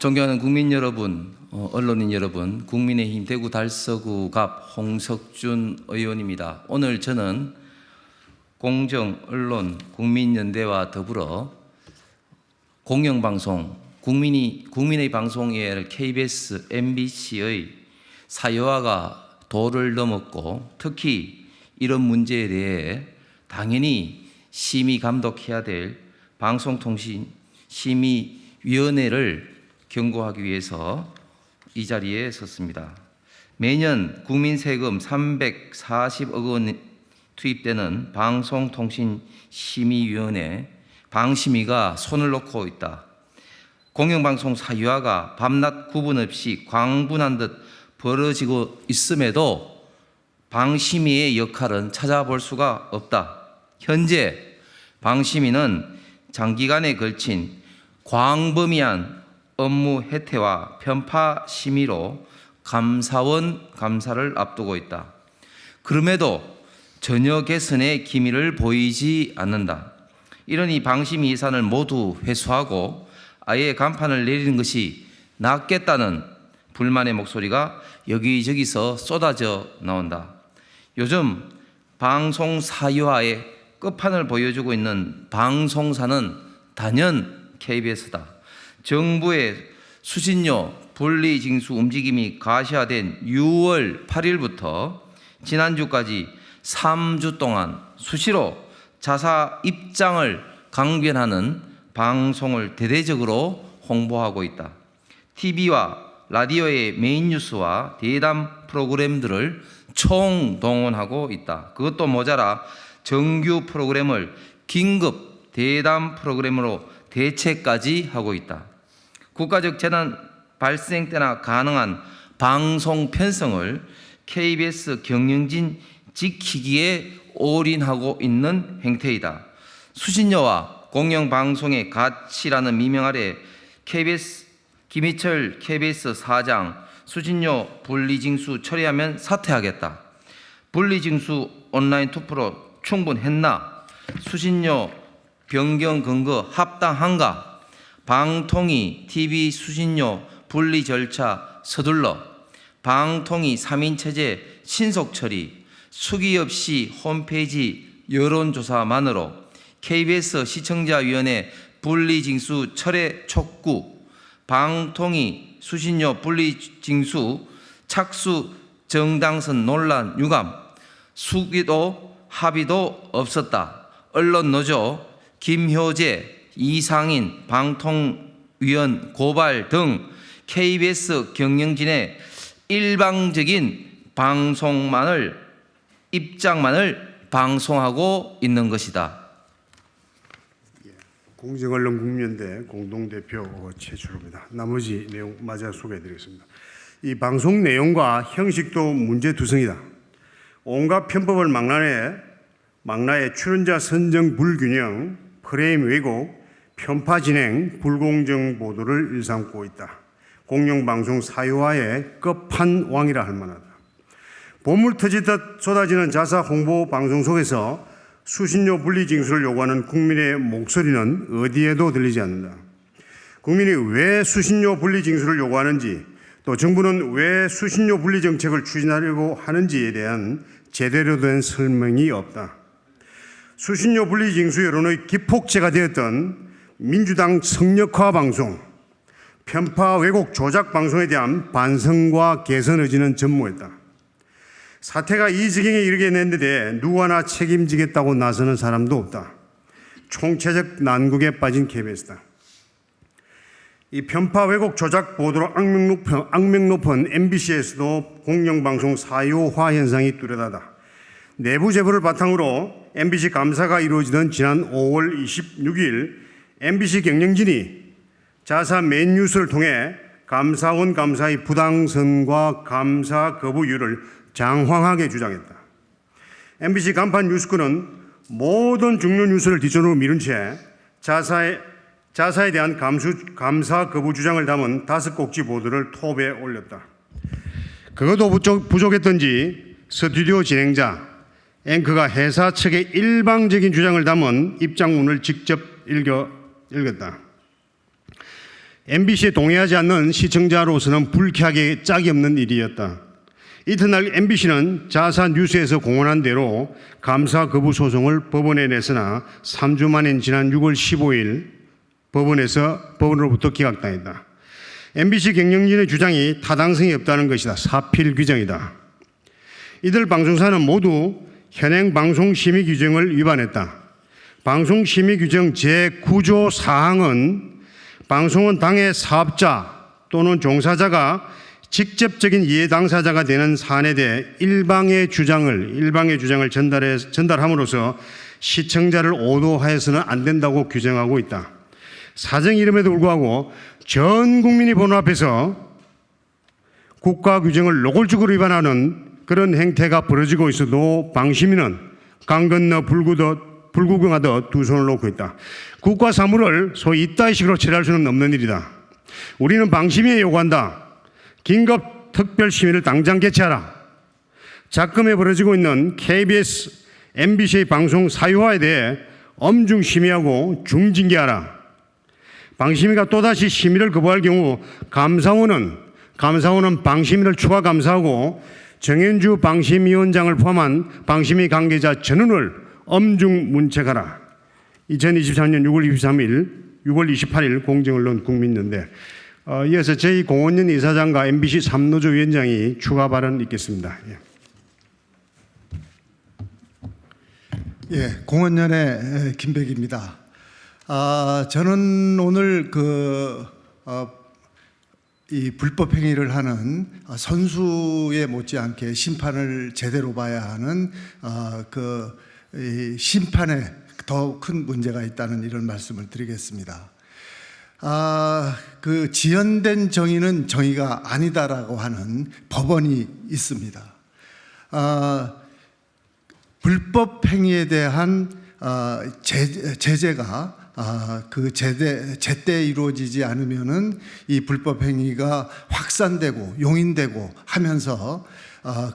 존경하는 국민 여러분, 언론인 여러분, 국민의힘 대구 달서구 갑 홍석준 의원입니다. 오늘 저는 공정, 언론, 국민연대와 더불어 공영방송, 국민의 방송의 KBS, MBC의 사유화가 도를 넘었고 특히 이런 문제에 대해 당연히 심의 감독해야 될 방송통신심의위원회를 경고하기 위해서 이 자리에 섰습니다. 매년 국민 세금 340억 원 투입되는 방송통신심의위원회 방심위가 손을 놓고 있다. 공영방송 사유화가 밤낮 구분 없이 광분한 듯 벌어지고 있음에도 방심위의 역할은 찾아볼 수가 없다. 현재 방심위는 장기간에 걸친 광범위한 업무 해태와 편파 심의로 감사원 감사를 앞두고 있다. 그럼에도 전혀 개선의 기미를 보이지 않는다. 이러니 방심위 예산을 모두 회수하고 아예 간판을 내리는 것이 낫겠다는 불만의 목소리가 여기저기서 쏟아져 나온다. 요즘 방송 사유화의 끝판을 보여주고 있는 방송사는 단연 KBS다. 정부의 수신료 분리징수 움직임이 가시화된 6월 8일부터 지난주까지 3주 동안 수시로 자사 입장을 강변하는 방송을 대대적으로 홍보하고 있다. TV와 라디오의 메인 뉴스와 대담 프로그램들을 총동원하고 있다. 그것도 모자라 정규 프로그램을 긴급 대담 프로그램으로 대체까지 하고 있다. 국가적 재난 발생 때나 가능한 방송 편성을 KBS 경영진 지키기에 올인하고 있는 행태이다. 수신료와 공영방송의 가치라는 미명 아래 김희철 KBS 사장 수신료 분리징수 처리하면 사퇴하겠다. 분리징수 온라인 투표로 충분했나? 수신료 변경 근거 합당한가? 방통위 TV 수신료 분리 절차 서둘러 방통위 3인체제 신속 처리 수기 없이 홈페이지 여론조사만으로 KBS 시청자위원회 분리징수 철회 촉구 방통위 수신료 분리징수 착수 정당선 논란 유감 수기도 합의도 없었다. 언론노조 김효재 이상인 방통위원 고발 등 KBS 경영진의 일방적인 입장만을 방송하고 있는 것이다. 공정언론 국민연대 공동대표 최주로입니다. 나머지 내용 마저 소개해드리겠습니다. 이 방송 내용과 형식도 문제투성이다. 온갖 편법을 망라해 출연자 선정 불균형, 프레임 왜곡, 편파 진행, 불공정 보도를 일삼고 있다. 공영방송 사유화의 끝판왕이라 할 만하다. 보물 터지듯 쏟아지는 자사 홍보 방송 속에서 수신료 분리징수를 요구하는 국민의 목소리는 어디에도 들리지 않는다. 국민이 왜 수신료 분리징수를 요구하는지 또 정부는 왜 수신료 분리 정책을 추진하려고 하는지에 대한 제대로 된 설명이 없다. 수신료 분리징수 여론의 기폭제가 되었던 민주당 성역화 방송, 편파 왜곡 조작 방송에 대한 반성과 개선 의지는 전무했다. 사태가 이 지경에 이르게 냈는데 누구 하나 책임지겠다고 나서는 사람도 없다. 총체적 난국에 빠진 KBS다. 이 편파 왜곡 조작 보도로 악명 높은 MBC에서도 공영방송 사유화 현상이 뚜렷하다. 내부 제보를 바탕으로 MBC 감사가 이루어지던 지난 5월 26일 MBC 경영진이 자사 메인 뉴스를 통해 감사원 감사의 부당성과 감사 거부율을 장황하게 주장했다. MBC 간판 뉴스권은 모든 중요 뉴스를 뒷전으로 미룬 채 자사에 대한 감사 거부 주장을 담은 5꼭지 보도를 톱에 올렸다. 그것도 부족했던지 스튜디오 진행자, 앵커가 회사 측의 일방적인 주장을 담은 입장문을 직접 읽었다. MBC에 동의하지 않는 시청자로서는 불쾌하게 짝이 없는 일이었다. 이튿날 MBC는 자사 뉴스에서 공언한 대로 감사 거부 소송을 법원에 냈으나 3주 만인 지난 6월 15일 법원으로부터 기각당했다. MBC 경영진의 주장이 타당성이 없다는 것이다. 사필 규정이다. 이들 방송사는 모두 현행 방송심의 규정을 위반했다. 방송심의 규정 제9조 사항은 방송은 당의 사업자 또는 종사자가 직접적인 이해 당사자가 되는 사안에 대해 일방의 주장을 전달함으로써 시청자를 오도하여서는 안 된다고 규정하고 있다. 사정이 이름에도 불구하고 전 국민이 보는 앞에서 국가 규정을 노골적으로 위반하는 그런 행태가 벌어지고 있어도 방심위는 강 건너 불구경하듯 두 손을 놓고 있다. 국가 사무를 소위 이따위식으로 처리할 수는 없는 일이다. 우리는 방심위에 요구한다. 긴급 특별심의를 당장 개최하라. 작금에 벌어지고 있는 KBS, MBC의 방송 사유화에 대해 엄중 심의하고 중징계하라. 방심위가 또다시 심의를 거부할 경우 감사원은 방심위를 추가 감사하고 정현주 방심위원장을 포함한 방심위 관계자 전원을 엄중 문책하라. 2023년 6월 28일 공정언론 국민연대. 이어서 저희 공원연 이사장과 MBC 3노조 위원장이 추가 발언 있겠습니다. 공원연의 김백입니다. 저는 오늘 이 불법 행위를 하는 선수에 못지않게 심판을 제대로 봐야 하는 이 심판에 더 큰 문제가 있다는 이런 말씀을 드리겠습니다. 지연된 정의는 정의가 아니다라고 하는 법원이 있습니다. 불법 행위에 대한 제재가 제때 이루어지지 않으면은 이 불법 행위가 확산되고 용인되고 하면서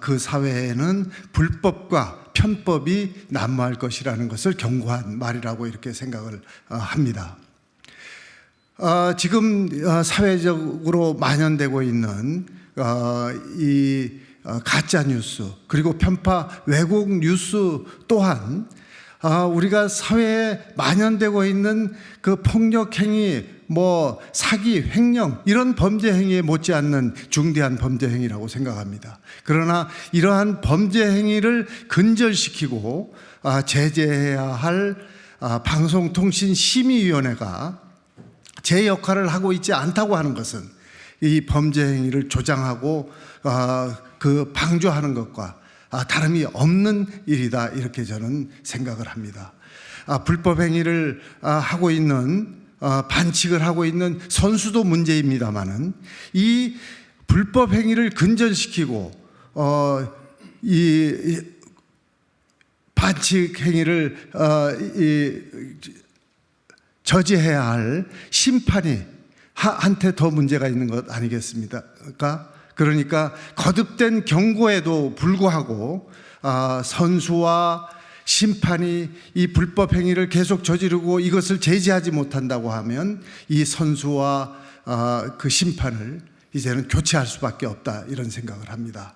그 사회에는 불법과 편법이 난무할 것이라는 것을 경고한 말이라고 이렇게 생각을 합니다. 지금 사회적으로 만연되고 있는 이 가짜 뉴스 그리고 편파 왜곡 뉴스 또한 우리가 사회에 만연되고 있는 그 폭력 행위, 사기, 횡령 이런 범죄 행위에 못지않는 중대한 범죄 행위라고 생각합니다. 그러나 이러한 범죄 행위를 근절시키고 제재해야 할 방송통신심의위원회가 제 역할을 하고 있지 않다고 하는 것은 이 범죄 행위를 조장하고 방조하는 것과 다름이 없는 일이다 이렇게 저는 생각을 합니다. 불법 행위를 하고 있는 반칙을 하고 있는 선수도 문제입니다마는 이 불법 행위를 근절시키고 이 반칙 행위를 저지해야 할 심판이 한테 더 문제가 있는 것 아니겠습니까? 그러니까 거듭된 경고에도 불구하고 선수와 심판이 이 불법 행위를 계속 저지르고 이것을 제지하지 못한다고 하면 이 선수와 그 심판을 이제는 교체할 수밖에 없다 이런 생각을 합니다.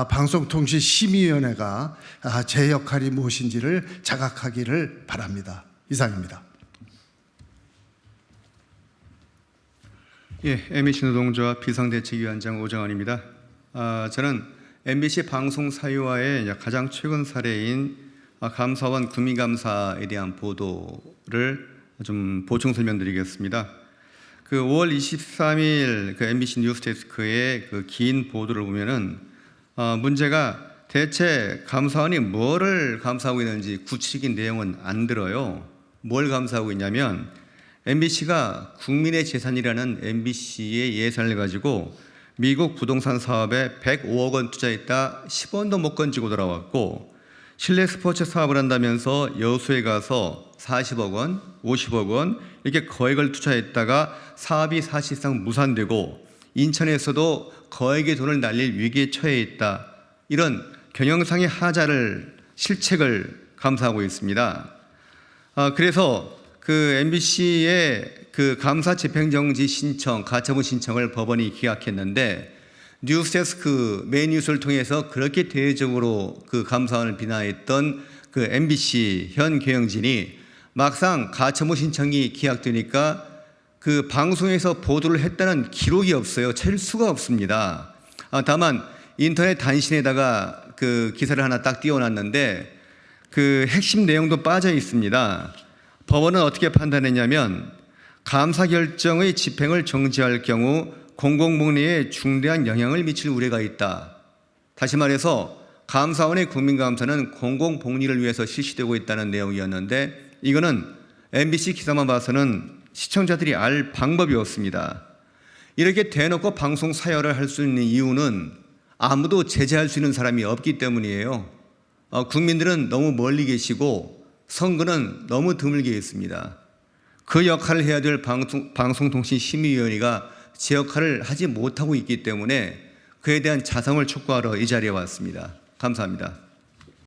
방송통신심의위원회가 제 역할이 무엇인지를 자각하기를 바랍니다. 이상입니다. MBC 노동조합 비상대책위원장 오정환입니다. 저는 MBC 방송 사유화의 가장 최근 사례인 감사원 구미감사에 대한 보도를 좀 보충 설명드리겠습니다. 5월 23일 MBC 뉴스데스크의 긴 보도를 보면은 문제가 대체 감사원이 뭐를 감사하고 있는지 구체적인 내용은 안 들어요. 뭘 감사하고 있냐면 MBC가 국민의 재산이라는 MBC의 예산을 가지고 미국 부동산 사업에 105억 원 투자했다 10원도 못 건지고 돌아왔고 실내 스포츠 사업을 한다면서 여수에 가서 40억 원, 50억 원 이렇게 거액을 투자했다가 사업이 사실상 무산되고 인천에서도 거액의 돈을 날릴 위기에 처해 있다. 이런 경영상의 하자를 실책을 감사하고 있습니다. 그래서 MBC의 그 감사 집행정지 신청, 가처분 신청을 법원이 기각했는데 뉴스데스크 메인 뉴스를 통해서 그렇게 대외적으로 그 감사원을 비난했던 그 MBC 현 경영진이 막상 가처분 신청이 기각되니까 그 방송에서 보도를 했다는 기록이 없어요. 찾을 수가 없습니다. 다만 인터넷 단신에다가 그 기사를 하나 딱 띄워놨는데 그 핵심 내용도 빠져 있습니다. 법원은 어떻게 판단했냐면 감사 결정의 집행을 정지할 경우 공공복리에 중대한 영향을 미칠 우려가 있다. 다시 말해서 감사원의 국민감사는 공공복리를 위해서 실시되고 있다는 내용이었는데 이거는 MBC 기사만 봐서는 시청자들이 알 방법이 없습니다. 이렇게 대놓고 방송 사열을 할 수 있는 이유는 아무도 제재할 수 있는 사람이 없기 때문이에요. 국민들은 너무 멀리 계시고 선거는 너무 드물게 있습니다. 그 역할을 해야 될 방송통신심의위원회가 제 역할을 하지 못하고 있기 때문에 그에 대한 자성을 촉구하러 이 자리에 왔습니다. 감사합니다.